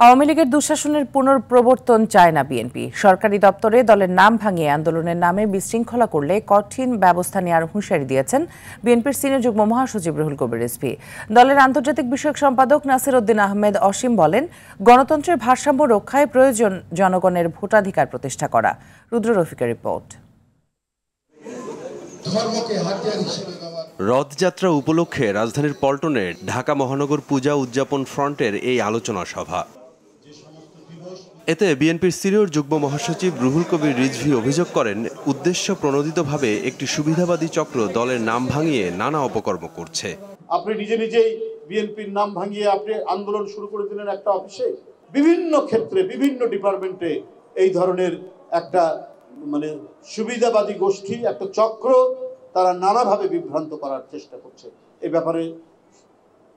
আওয়ামী লীগের দুঃশাসনের পুনঃপ্রবর্তন চায় না বিএনপি। সরকারি দপ্তরে দলের নাম ভাঙিয়ে আন্দোলনের নামে বিশৃঙ্খলা করলে কঠিন ব্যবস্থা নেওয়ার হুঁশিয়ারি দিয়েছেন বিএনপির সিনিয়র যুগ্ম মহাসচিব রুহুল কবির রিজভী। দলের আন্তর্জাতিক বিষয়ক সম্পাদক নাসির উদ্দিন আহমেদ অসীম বলেন, গণতন্ত্রের ভারসাম্য রক্ষায় প্রয়োজন জনগণের ভোটাধিকার প্রতিষ্ঠা করা। রুদ্র রফিকের রিপোর্ট। রথযাত্রা উপলক্ষে রাজধানীর পল্টনে ঢাকা মহানগর পূজা উদযাপন ফ্রন্টের এই আলোচনা সভা। এতে বিএনপির সিনিয়র যুগ্ম মহাসচিব রুহুল কবির রিজভী অভিযোগ করেন, উদ্দেশ্য প্রণোদিতভাবে একটি সুবিধাবাদী চক্র দলের নাম ভাঙিয়ে নানা অপকর্ম করছে। আপনি নিজেই বিএনপির নাম ভাঙিয়ে আপনি আন্দোলন শুরু করে দিলেন একটা অফিসে। বিভিন্ন ক্ষেত্রে বিভিন্ন ডিপার্টমেন্টে এই ধরনের একটা সুবিধাবাদী গোষ্ঠী, একটা চক্র, তারা নানাভাবে বিভ্রান্ত করার চেষ্টা করছে। এই ব্যাপারে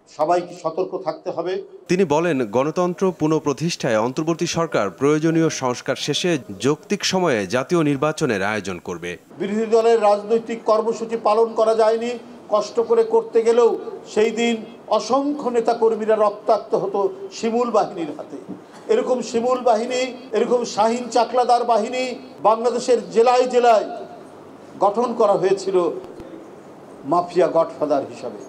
সবাইকে সতর্ক থাকতে হবে। তিনি বলেন, গণতন্ত্র পুনঃপ্রতিষ্ঠায় অন্তর্বর্তী সরকার প্রয়োজনীয় সংস্কার শেষে যৌক্তিক সময়ে জাতীয় নির্বাচনের আয়োজন করবে। বিরোধী দলের রাজনৈতিক কর্মসূচি পালন করা যায়নি, কষ্ট করে করতে গেলেও সেই দিন অসংখ্য নেতা কর্মীরা রক্তাক্ত হতো শিমুল বাহিনীর হাতে। এরকম শিমুল বাহিনী, এরকম শাহিন চাকলাদার বাহিনী বাংলাদেশের জেলায় জেলায় গঠন করা হয়েছিল মাফিয়া গডফাদার হিসাবে।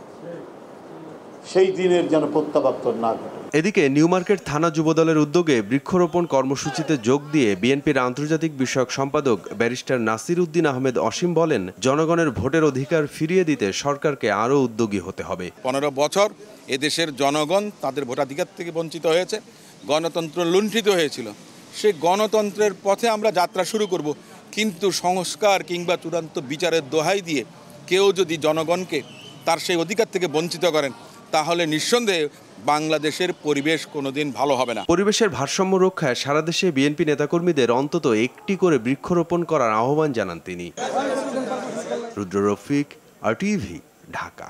সেই দিনের যেন প্রত্যাবর্তন না ঘটে। এদিকে নিউ মার্কেট থানা যুবদলের উদ্যোগে বৃক্ষরোপণ কর্মসূচিতে যোগ দিয়ে বিএনপির আন্তর্জাতিক বিষয়ক সম্পাদক ব্যারিস্টার নাসির উদ্দিন আহমেদ অসীম বলেন, জনগণের ভোটের অধিকার ফিরিয়ে দিতে সরকারকে আরও উদ্যোগী হতে হবে। 15 বছর এদেশের জনগণ তাদের ভোটাধিকার থেকে বঞ্চিত হয়েছে, গণতন্ত্র লুণ্ঠিত হয়েছিল। সেই গণতন্ত্রের পথে আমরা যাত্রা শুরু করব, কিন্তু সংস্কার কিংবা চূড়ান্ত বিচারের দোহাই দিয়ে কেউ যদি জনগণকে তার সেই অধিকার থেকে বঞ্চিত করেন, তাহলে নিঃসন্দেহে বাংলাদেশের পরিবেশ কোনোদিন ভালো হবে না। পরিবেশের ভারসাম্য রক্ষায় সারা দেশে বিএনপি নেতাকর্মীদের অন্তত একটি করে বৃক্ষরোপণ করার আহ্বান জানান তিনি। রুদ্র রফিক, RTV, ঢাকা।